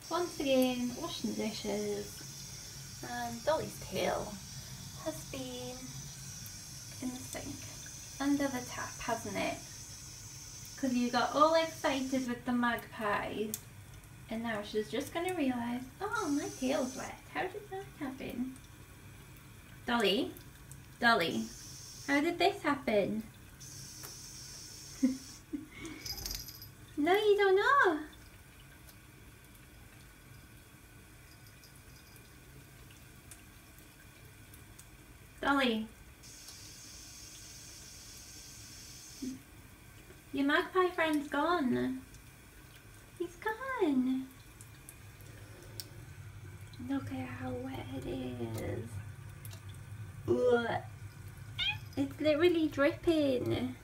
once again washing dishes, and Dolly's tail has been in the sink under the tap, hasn't it? Because you got all excited with the magpies, and now she's just going to realise, oh, my tail's wet. How did that happen? Dolly, Dolly, how did this happen? No, you don't know. Dolly, your magpie friend's gone. He's gone. Look at how wet it is. Ugh. It's literally dripping.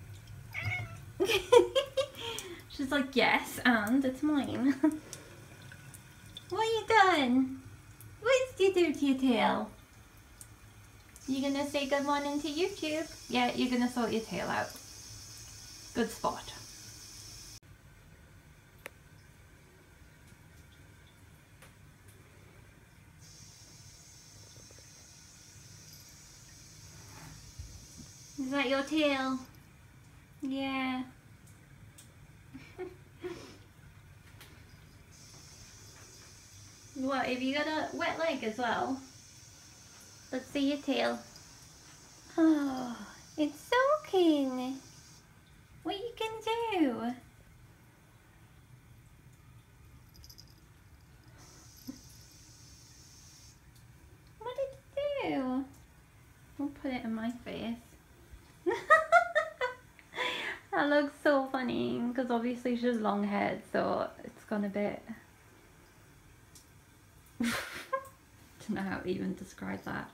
She's like, yes, and it's mine. What you done? What did you do to your tail? You gonna say good morning to YouTube? Yeah, you're gonna sort your tail out. Good spot. Is that your tail? Yeah. What, have you got a wet leg as well? Let's see your tail. Oh, it's soaking. What you gonna do? What did you do? I'll put it in my face. That looks so funny because obviously she's long haired, so it's gone a bit. Don't know how to even describe that.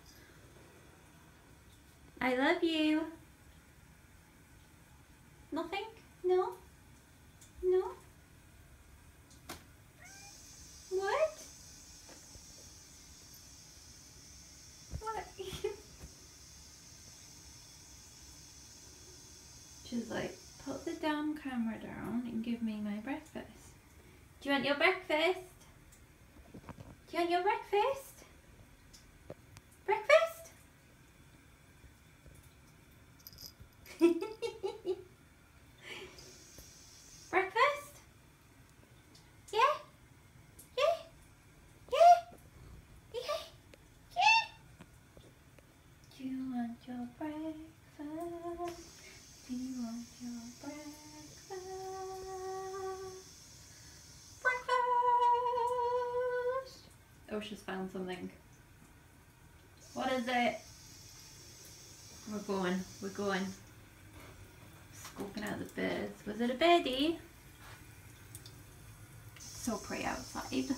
I love you. Nothing? No? No? What? What? She's like, put the damn camera down and give me my breakfast. Do you want your breakfast? Do you want your breakfast? Breakfast? Breakfast? Yeah? Yeah? Yeah? Yeah? Yeah? Do you want your breakfast? Do you want your breakfast? Breakfast! Oh, she's found something. What is it? We're going. Scoping out the birds. Was it a birdie? It's so pretty outside.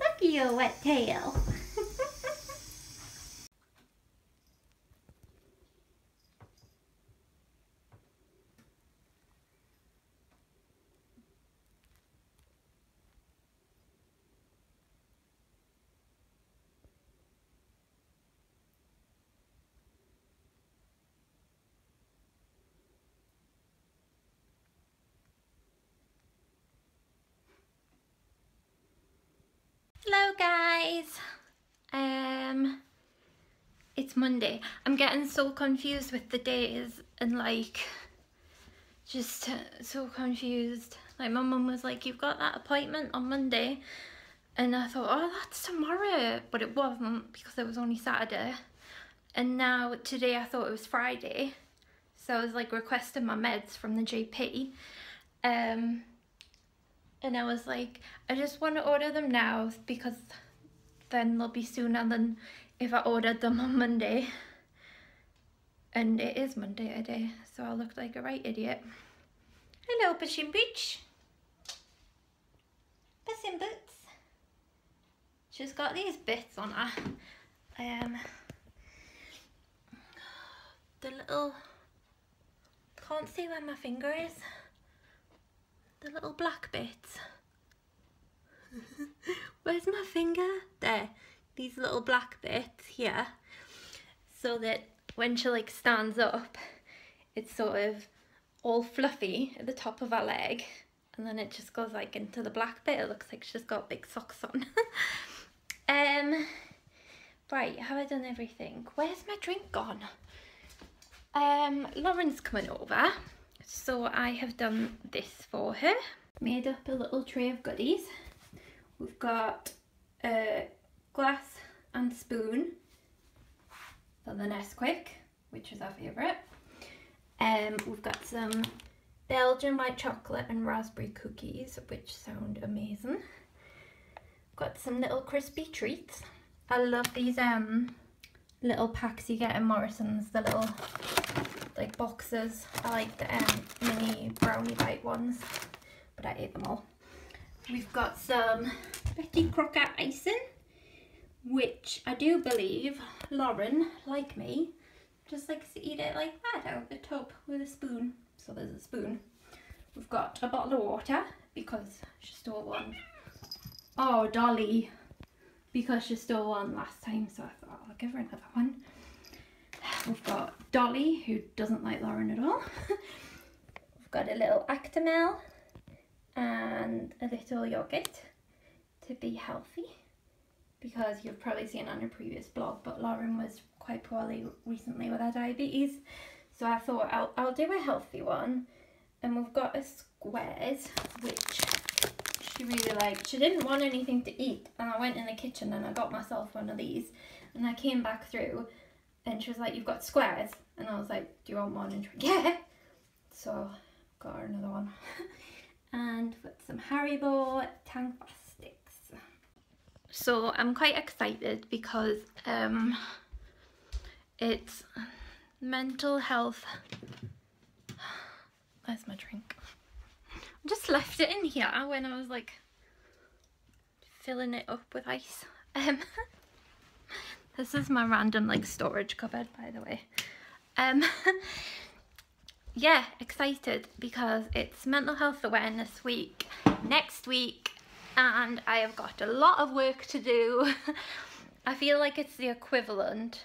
Look at your wet tail. Hello guys, it's Monday. I'm getting so confused with the days and like just so confused. Like my mum was like, you've got that appointment on Monday, and I thought, oh, that's tomorrow, but it wasn't because it was only Saturday. And now today I thought it was Friday, so I was like requesting my meds from the GP, and I was like, I just want to order them now because then they'll be sooner than if I ordered them on Monday. And it is Monday today, so I look like a right idiot. Hello, Puss in Boots. Puss in Boots. She's got these bits on her. The little, can't see where my finger is. The little black bits. Where's my finger? There. These little black bits here. So that when she like stands up, it's sort of all fluffy at the top of her leg. and then it just goes like into the black bit. It looks like she's got big socks on. Right, have I done everything? Where's my drink gone? Lauren's coming over, so I have done this for her. Made up a little tray of goodies. We've got a glass and spoon for the Nesquik, which is our favourite. We've got some Belgian white chocolate and raspberry cookies, which sound amazing. Got some little crispy treats. I love these little packs you get in Morrison's, the little like boxes. I like the mini brownie bite ones, but I ate them all. We've got some Betty Crocker icing, which I do believe Lauren, like me, just likes to eat it like that out of the tub with a spoon. So there's a spoon. We've got a bottle of water because she stole one. Oh, Dolly, because she stole one last time, so I thought I'll give her another one. We've got Dolly, who doesn't like Lauren at all. We've got a little Actimel and a little yogurt to be healthy, because you've probably seen on a previous blog, but Lauren was quite poorly recently with her diabetes, so I thought I'll do a healthy one. And we've got a squares, which she really liked. She didn't want anything to eat, and I went in the kitchen and I got myself one of these, and I came back through and she was like, "You've got squares?" And I was like, "Do you want one?" And she went, "Yeah." So got her another one. And with some Haribo Tang sticks. So I'm quite excited because it's mental health. Where's my drink? I just left it in here when I was like filling it up with ice. This is my random like storage cupboard, by the way. Yeah, excited because it's Mental Health Awareness Week next week, and I have got a lot of work to do. I feel like it's the equivalent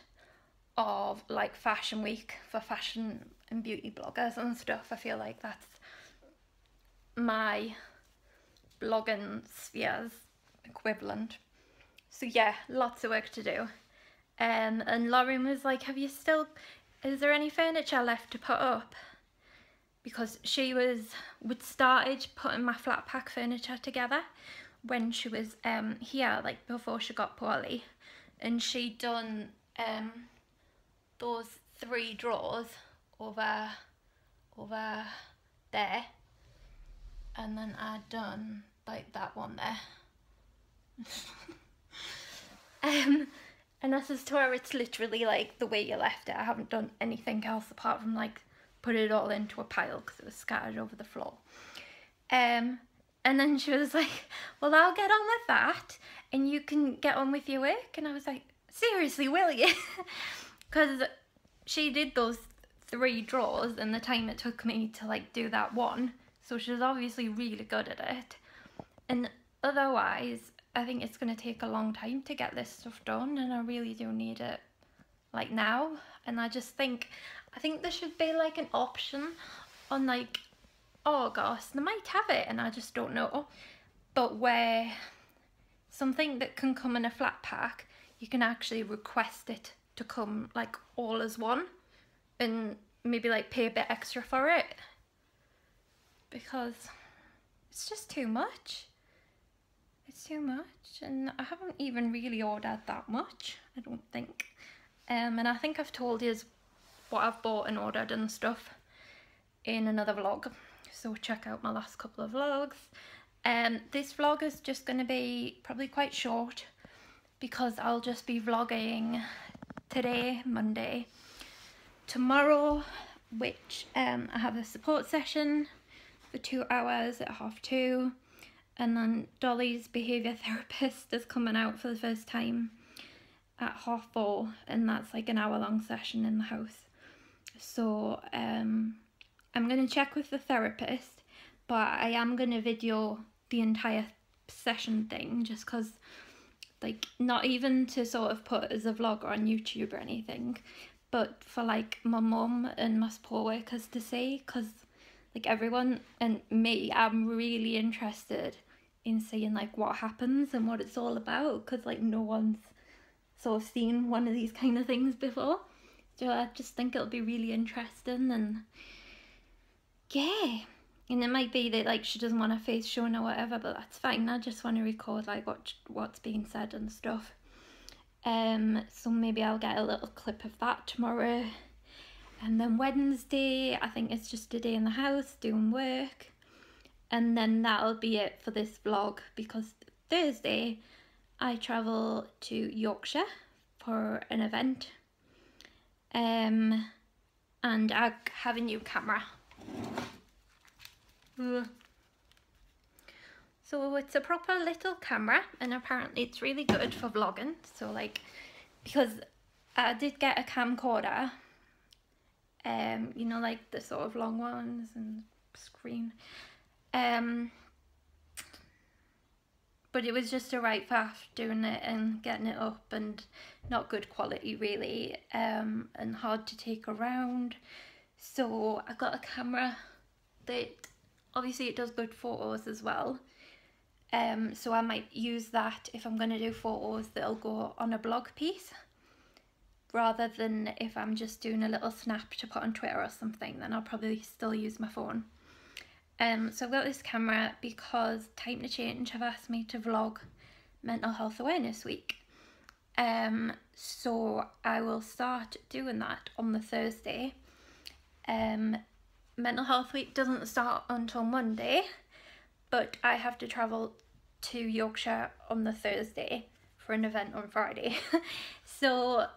of like Fashion Week for fashion and beauty bloggers and stuff. I feel like that's my blogging sphere's equivalent. So yeah, lots of work to do. And Lauren was like, is there any furniture left to put up? Because she would started putting my flat pack furniture together when she was here, like before she got poorly, and she done those 3 drawers over there, and then I'd done like that one there. And I says to her, it's literally like the way you left it. I haven't done anything else apart from like put it all into a pile because it was scattered over the floor. And then she was like, "Well, I'll get on with that and you can get on with your work." And I was like, "Seriously, will you?" Because she did those 3 drawers in the time it took me to like do that one. So she's obviously really good at it. And otherwise, I think it's going to take a long time to get this stuff done, and I really do need it like now. And I think there should be like an option on like August. They might have it and I just don't know, but where something that can come in a flat pack, you can actually request it to come like all as one, and maybe like pay a bit extra for it, because it's just too much. It's too much, and I haven't even really ordered that much, I don't think. And I think I've told you what I've bought and ordered and stuff in another vlog, so check out my last couple of vlogs. This vlog is just going to be probably quite short because I'll just be vlogging today, Monday, tomorrow, which I have a support session for 2 hours at 2:30. And then Dolly's behaviour therapist is coming out for the first time at 4:30, and that's like an hour-long session in the house. So I'm going to check with the therapist, but I am going to video the entire session thing, just because, like, not even to sort of put as a vlog or on YouTube or anything, but for like my mum and my support workers to see, because like everyone and me, I'm really interested in seeing like what happens and what it's all about, because like no one's sort of seen one of these kind of things before. So I just think it'll be really interesting, and yeah. And it might be that like she doesn't want her face shown or whatever, but that's fine. I just want to record like what's being said and stuff. So maybe I'll get a little clip of that tomorrow. And then Wednesday, I think it's just a day in the house doing work. And then that'll be it for this vlog, because Thursday I travel to Yorkshire for an event. And I have a new camera. So it's a proper little camera, and apparently it's really good for vlogging. So like, because I did get a camcorder, you know, like the sort of long ones and screen, but it was just a right faff doing it and getting it up, and not good quality really, and hard to take around. So I got a camera that obviously it does good photos as well, so I might use that if I'm going to do photos that'll go on a blog piece, rather than if I'm just doing a little snap to put on Twitter or something, then I'll probably still use my phone. So I've got this camera because Time to Change have asked me to vlog Mental Health Awareness Week. So I will start doing that on the Thursday. Mental Health Week doesn't start until Monday, but I have to travel to Yorkshire on the Thursday for an event on Friday. So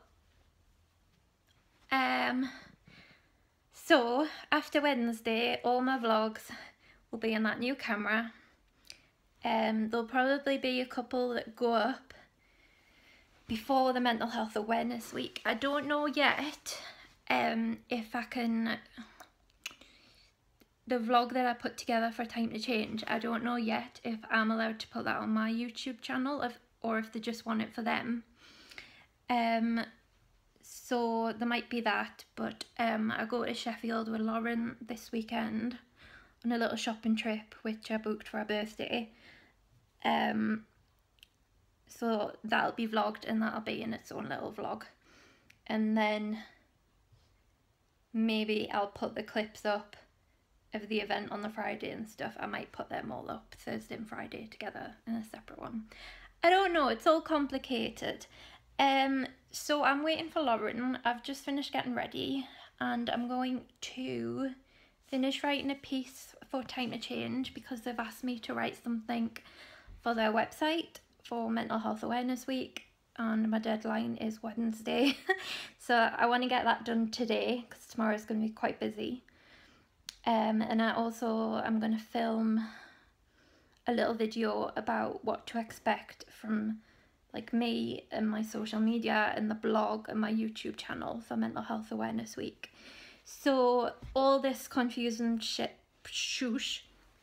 after Wednesday, all my vlogs will be on that new camera. There'll probably be a couple that go up before the Mental Health Awareness Week. I don't know yet if I can, the vlog that I put together for Time to Change, I don't know yet if I'm allowed to put that on my YouTube channel, or if they just want it for them. So there might be that, but I go to Sheffield with Lauren this weekend on a little shopping trip, which I booked for her birthday. So that'll be vlogged, and that'll be in its own little vlog. And then maybe I'll put the clips up of the event on the Friday and stuff. I might put them all up Thursday and Friday together in a separate one. I don't know, it's all complicated. So I'm waiting for Lauren. I've just finished getting ready, and I'm going to finish writing a piece for Time to Change, because they've asked me to write something for their website for Mental Health Awareness Week, and my deadline is Wednesday. So I want to get that done today, because tomorrow's going to be quite busy. And I'm going to film a little video about what to expect from like me and my social media and the blog and my YouTube channel for Mental Health Awareness Week. So all this confusing shoosh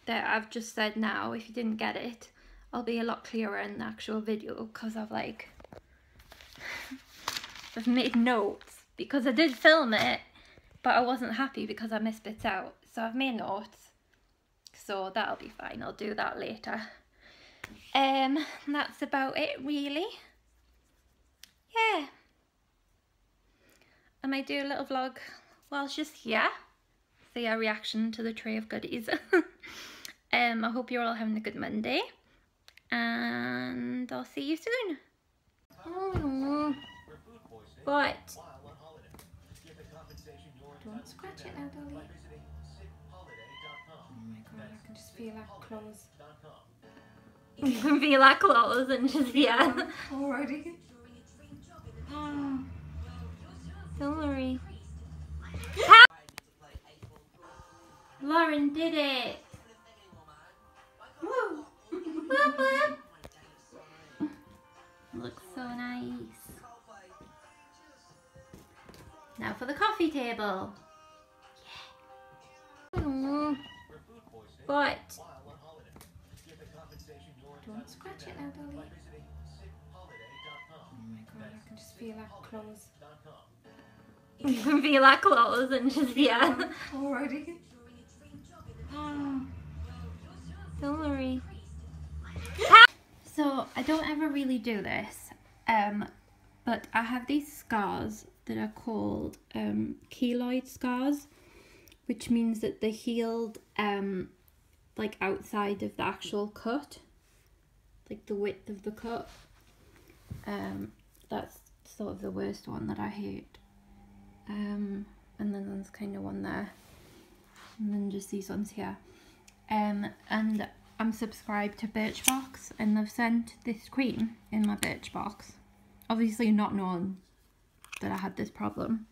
that I've just said now, if you didn't get it, I'll be a lot clearer in the actual video, because I've made notes, because I did film it, but I wasn't happy because I missed bits out. So I've made notes, so that'll be fine. I'll do that later. That's about it really. Yeah. I might do a little vlog while she's here. See our reaction to the tray of goodies. I hope you're all having a good Monday, and I'll see you soon. Oh, what? Don't scratch it now, Dolly. Oh my god, I can just feel our claws. You can feel our claws and just, yeah. Already? Oh. Don't worry. Lauren did it! Woo! Looks so nice. Now for the coffee table. Yeah. Oh. What? Don't scratch it now, Dolly. Oh my god, I can just feel our claws. You can feel our claws and just, yeah. Already? Oh, don't worry. So I don't ever really do this, but I have these scars that are called keloid scars, which means that they healed like outside of the actual cut, like the width of the cut. That's sort of the worst one that I hate. And then there's kind of one there, and then just these ones here. And I'm subscribed to Birchbox, and they've sent this cream in my Birchbox, obviously not knowing that I had this problem,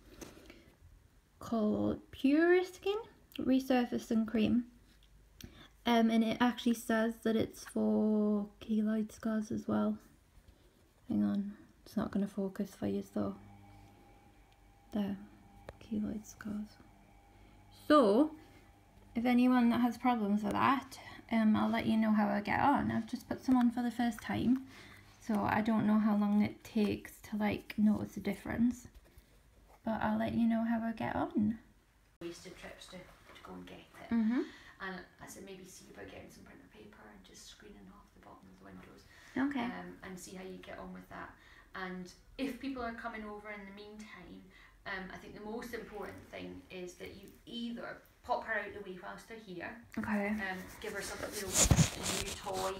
called Pure Skin Resurfacing Cream. And it actually says that it's for keloid scars as well. Hang on, it's not going to focus for you though. There, keloid scars. So if anyone that has problems with that, I'll let you know how I get on. I've just put some on for the first time, so I don't know how long it takes to like notice a difference, but I'll let you know how I get on. Wasted trips to go and get it. And I said maybe see about getting some printer paper and just screening off the bottom of the windows. Okay. And see how you get on with that. And if people are coming over in the meantime, I think the most important thing is that you either pop her out the way whilst they're here. Okay. Give her something, you know, a new toy,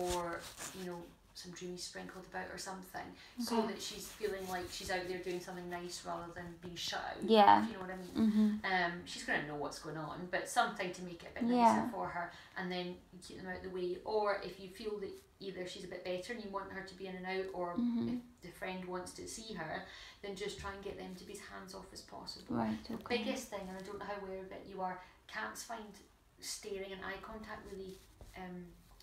or you know, some dreams sprinkled about or something, so that she's feeling like she's out there doing something nice rather than being shut out. Yeah. If you know what I mean. She's gonna know what's going on, but something to make it a bit nicer for her, and then you keep them out the way. Or if you feel that either she's a bit better and you want her to be in and out, or if the friend wants to see her, then just try and get them to be as hands off as possible. Right. Okay. The biggest thing, and I don't know how aware of it you are, cats find staring and eye contact really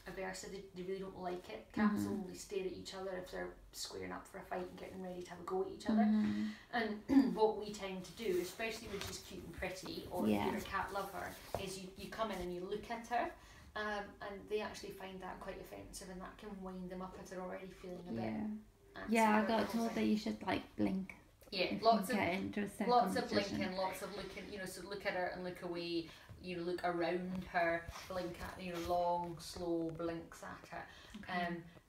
aversive. They really don't like it. Cats only stare at each other if they're squaring up for a fight and getting ready to have a go at each other. And what we tend to do, especially when she's cute and pretty, or if you're a cat lover, is you come in and you look at her, and they actually find that quite offensive, and that can wind them up if they're already feeling a bit antsy. Yeah, I got told that you should like blink. Yeah, lots of blinking, lots of looking, you know, so look at her and look away, you know, look around her, blink at, you know, long, slow blinks at her.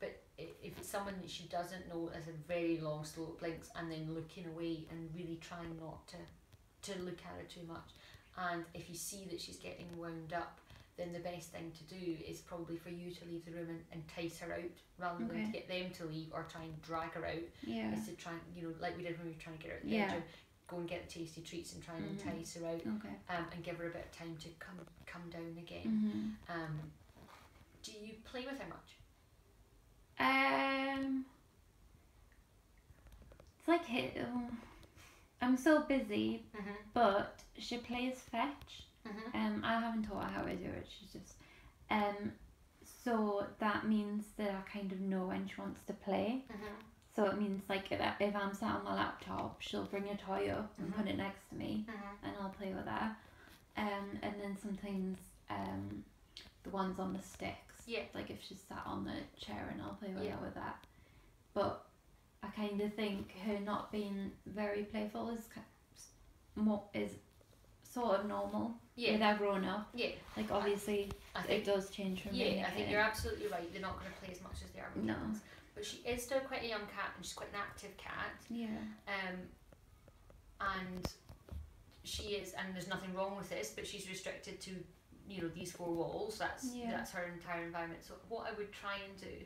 But if it's someone that she doesn't know, as a very long, slow blinks, and then looking away and really trying not to look at her too much. And if you see that she's getting wound up, then the best thing to do is probably for you to leave the room and entice her out, rather than to get them to leave or try and drag her out. Is to try and, you know, like we did when we were trying to get her out the bedroom, go and get the tasty treats and try and entice her out, and give her a bit of time to come down again. Do you play with her much? It's like I'm so busy, but she plays fetch. I haven't taught her how to do it. She's just so that means that I kind of know when she wants to play. So it means like if I'm sat on my laptop, she'll bring a toy up and put it next to me, and I'll play with her. And then sometimes the ones on the sticks. Like if she's sat on the chair, and I'll play with her with that. But I kind of think her not being very playful is sort of normal with her growing up. Like obviously it does change from being a kid. I think you're absolutely right. They're not going to play as much as they are with kids. But she is still quite a young cat, and she's quite an active cat. And she is, and there's nothing wrong with this, but she's restricted to, you know, these four walls. That's her entire environment. So what I would try and do,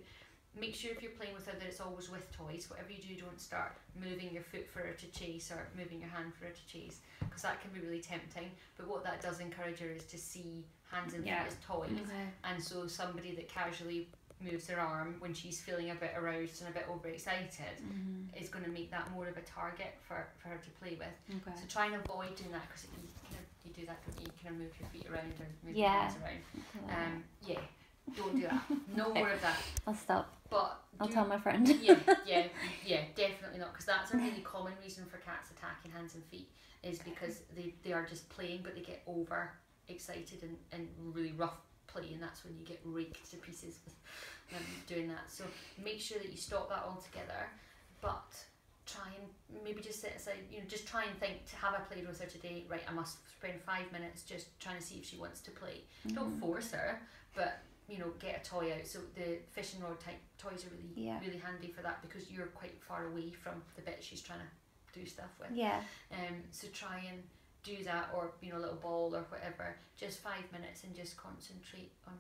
make sure if you're playing with her that it's always with toys. Whatever you do, don't start moving your foot for her to chase or moving your hand for her to chase, because that can be really tempting. But what that does encourage her is to see hands and feet as toys. And so somebody that casually moves her arm when she's feeling a bit aroused and a bit overexcited is going to make that more of a target for her to play with. So try and avoid doing that, because you do that, you kind of move your feet around or move your hands around. Don't do that. No more of that. I'll stop. But I'll tell my friend. Definitely not, because that's a really common reason for cats attacking hands and feet, is because they are just playing, but they get over excited and really rough play, and that's when you get raked to pieces with doing that. So make sure that you stop that altogether, but try and maybe just set aside, you know, just try and think to have a play with her today. Right, I must spend 5 minutes just trying to see if she wants to play. Don't force her, but you know, get a toy out. So the fishing rod type toys are really handy for that, because you're quite far away from the bit she's trying to do stuff with. Yeah. So try and do that, or you know, a little ball or whatever. Just 5 minutes and just concentrate on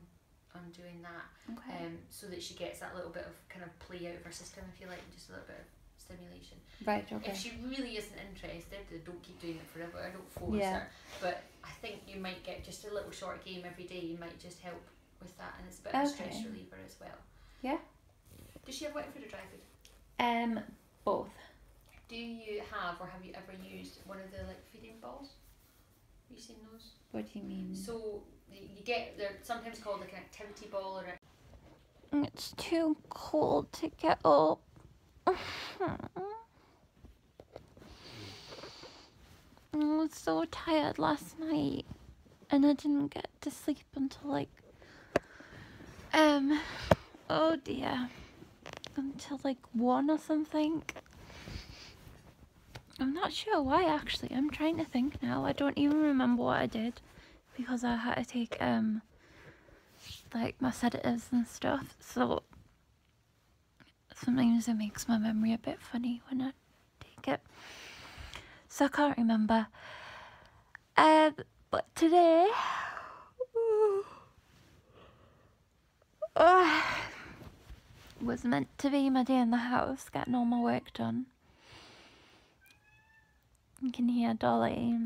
doing that. Okay. So that she gets that little bit of kind of play out of her system, if you like, and just a little bit of stimulation. Right. Okay. If she really isn't interested, then don't keep doing it forever. Don't force her. But I think you might get just a little short game every day. You might just help with that, and it's a bit of a stress reliever as well. Yeah. Does she have wet food or dry food? Both. Do you have, or have you ever used one of the like feeding balls? Have you seen those? What do you mean? So you get, they're sometimes called like an activity ball, or it's too cold to get up. I was so tired last night, and I didn't get to sleep until like oh dear, until like 1 or something. I'm not sure why, actually. I'm trying to think now. I don't even remember what I did, because I had to take like my sedatives and stuff, so sometimes it makes my memory a bit funny when I take it, so I can't remember. But today was meant to be my day in the house, getting all my work done. You can hear Dolly,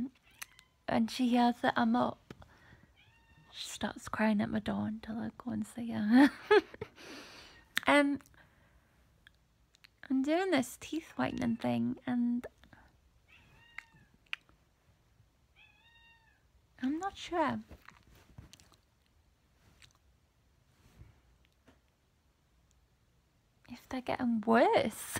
and she hears that I'm up. She starts crying at my door until I go and see her. I'm doing this teeth whitening thing, and I'm not sure. If they're getting worse.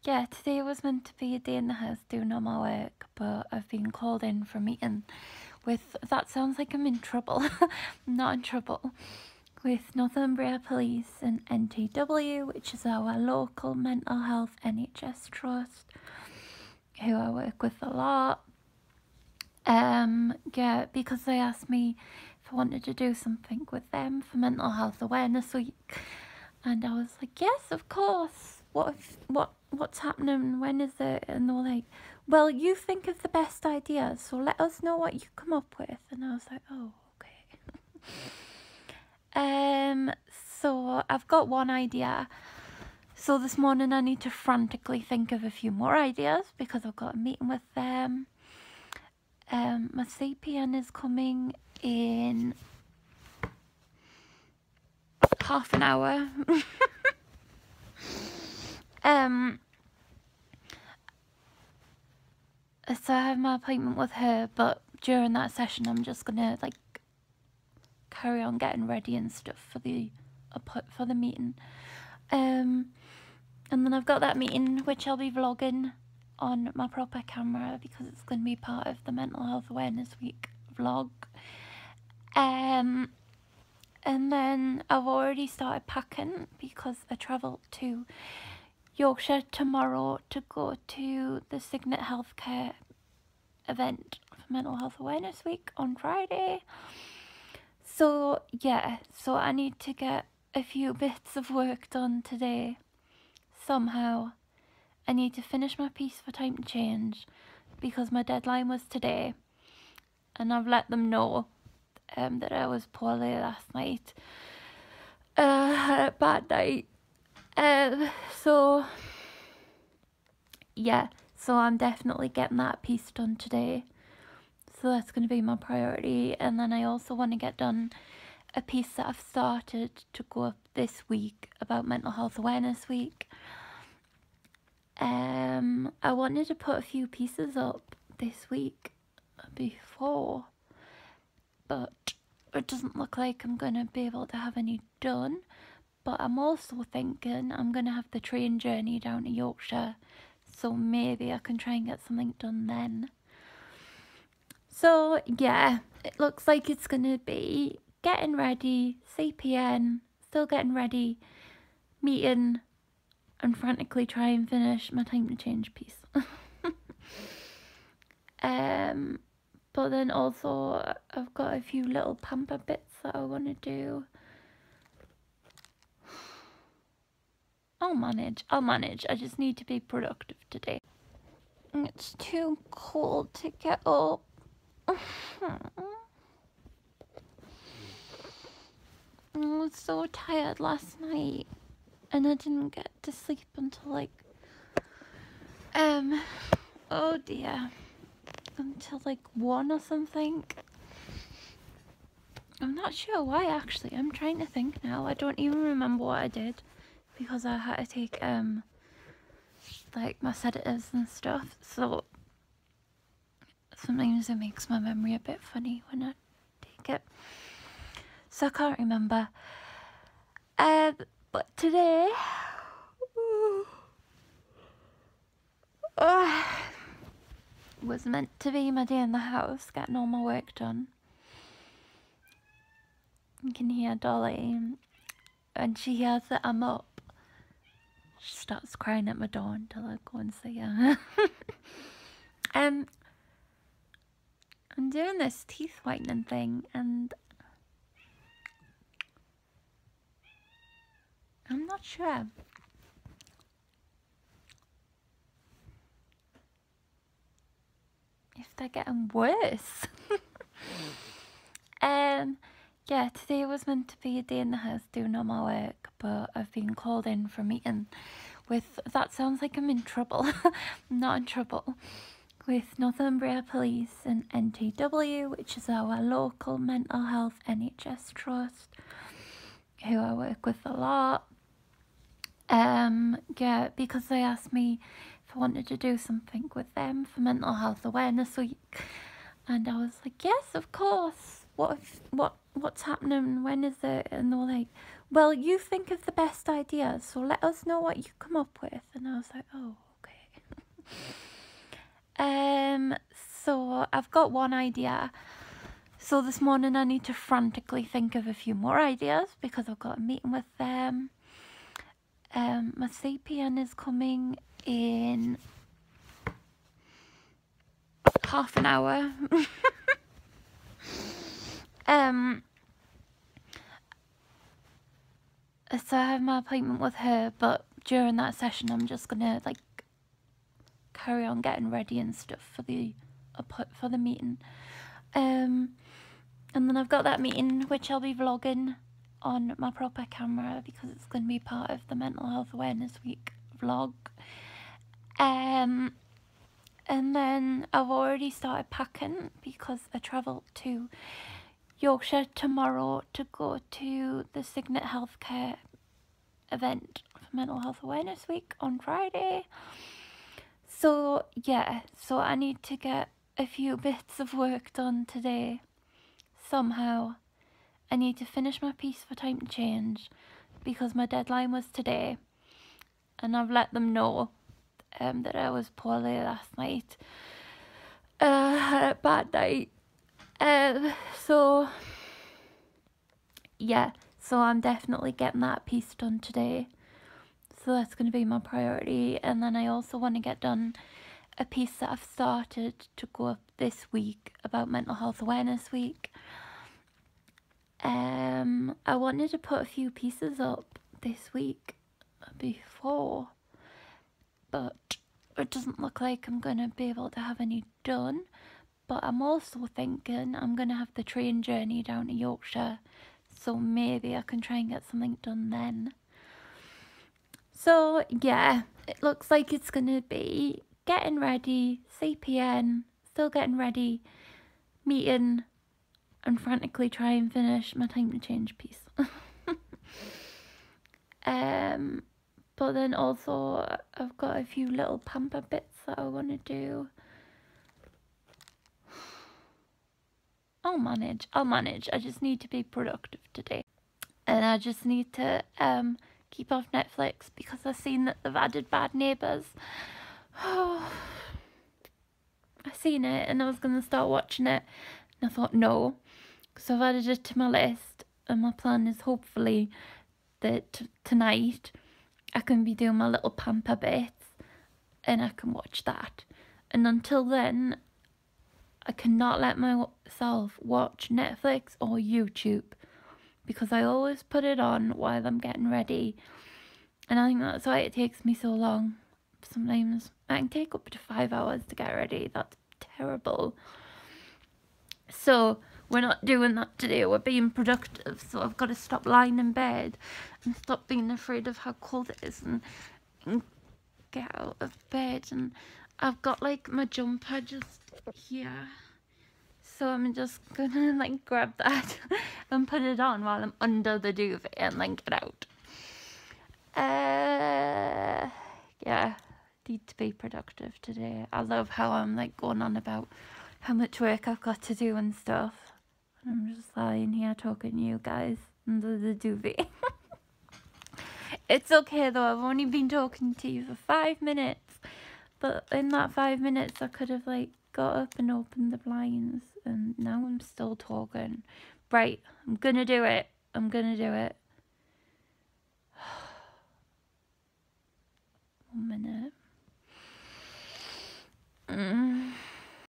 Yeah, today was meant to be a day in the house doing all my work, but I've been called in for a meeting with, that sounds like I'm in trouble. I'm not in trouble. With Northumbria Police and NTW, which is our local mental health NHS trust, who I work with a lot. Yeah, because they asked me if I wanted to do something with them for Mental Health Awareness Week, and I was like, yes, of course. What's happening? When is it? And they were like, well, you think of the best ideas, so let us know what you come up with. And I was like, oh, okay. So I've got one idea. So this morning I need to frantically think of a few more ideas, because I've got a meeting with them. My CPN is coming in half an hour. So I have my appointment with her, but during that session I'm just gonna like carry on getting ready and stuff for the meeting. And then I've got that meeting which I'll be vlogging on my proper camera, because it's going to be part of the Mental Health Awareness Week vlog. And then I've already started packing, because I travel to Yorkshire tomorrow to go to the Signet Healthcare event for Mental Health Awareness Week on Friday. So yeah, so I need to get a few bits of work done today somehow. I need to finish my piece for Time to Change, because my deadline was today, and I've let them know that I was poorly last night. Had a bad night. So yeah, so I'm definitely getting that piece done today. So that's going to be my priority. And then I also want to get done a piece that I've started to go up this week about Mental Health Awareness Week. I wanted to put a few pieces up this week before, but it doesn't look like I'm going to be able to have any done. But I'm also thinking I'm going to have the train journey down to Yorkshire, so maybe I can try and get something done then. So yeah, it looks like it's going to be getting ready, CPN, still getting ready, meeting, and frantically try and finish my time to change piece. But then also I've got a few little pamper bits that I want to do. I'll manage. I just need to be productive today. It's too cold to get up. I was so tired last night and I didn't get to sleep until like oh dear, until like 1 or something. I'm not sure why actually. I'm trying to think now. I don't even remember what I did because I had to take like my sedatives and stuff, so sometimes it makes my memory a bit funny when I take it, so I can't remember. But today was meant to be my day in the house, getting all my work done. You can hear Dolly, and she hears that I'm up. She starts crying at my door until I go and see her. I'm doing this teeth whitening thing, and I'm not sure. If they're getting worse. Yeah, today was meant to be a day in the house doing all my work, but I've been called in for a meeting with, that sounds like I'm in trouble. I'm not in trouble. With Northumbria Police and NTW, which is our local mental health NHS trust, who I work with a lot. Yeah, because they asked me if I wanted to do something with them for Mental Health Awareness Week, and I was like, yes, of course. What's happening? When is it? And they were like, well, you think of the best ideas, so let us know what you come up with. And I was like, oh, okay. So I've got one idea. So this morning I need to frantically think of a few more ideas because I've got a meeting with them. My CPN is coming in half an hour. So I have my appointment with her, but during that session I'm just gonna like carry on getting ready and stuff for the meeting. And then I've got that meeting which I'll be vlogging on my proper camera because it's going to be part of the Mental Health Awareness Week vlog. And then I've already started packing because I travel to Yorkshire tomorrow to go to the Signet Healthcare event for Mental Health Awareness Week on Friday. So yeah, so I need to get a few bits of work done today somehow. I need to finish my piece for Time to Change because my deadline was today, and I've let them know that I was poorly last night. Had a bad night. So yeah, so I'm definitely getting that piece done today. So that's going to be my priority. And then I also want to get done a piece that I've started to go up this week about Mental Health Awareness Week. I wanted to put a few pieces up this week before, but it doesn't look like I'm going to be able to have any done. But I'm also thinking I'm going to have the train journey down to Yorkshire, so maybe I can try and get something done then. So yeah, it looks like it's going to be getting ready, CPN, still getting ready, meeting, and frantically try and finish my Time to Change piece. But then also I've got a few little pamper bits that I want to do. I'll manage. I just need to be productive today. And I just need to keep off Netflix because I've seen that they've added Bad Neighbours. Oh, I seen it and I was going to start watching it. And I thought no, because I've added it to my list. And my plan is hopefully that tonight I can be doing my little pamper bits and I can watch that. And until then, I cannot let myself watch Netflix or YouTube because I always put it on while I'm getting ready. And I think that's why it takes me so long. Sometimes I can take up to 5 hours to get ready. That's terrible. So we're not doing that today. We're being productive. So I've got to stop lying in bed and stop being afraid of how cold it is and get out of bed. And I've got like my jumper just here. So I'm just gonna like grab that and put it on while I'm under the duvet and then get out. Yeah, need to be productive today. I love how I'm like going on about how much work I've got to do and stuff. I'm just lying here talking to you guys under the duvet. It's okay though, I've only been talking to you for 5 minutes. But in that 5 minutes I could have like got up and opened the blinds and now I'm still talking. Right, I'm gonna do it. I'm gonna do it. 1 minute.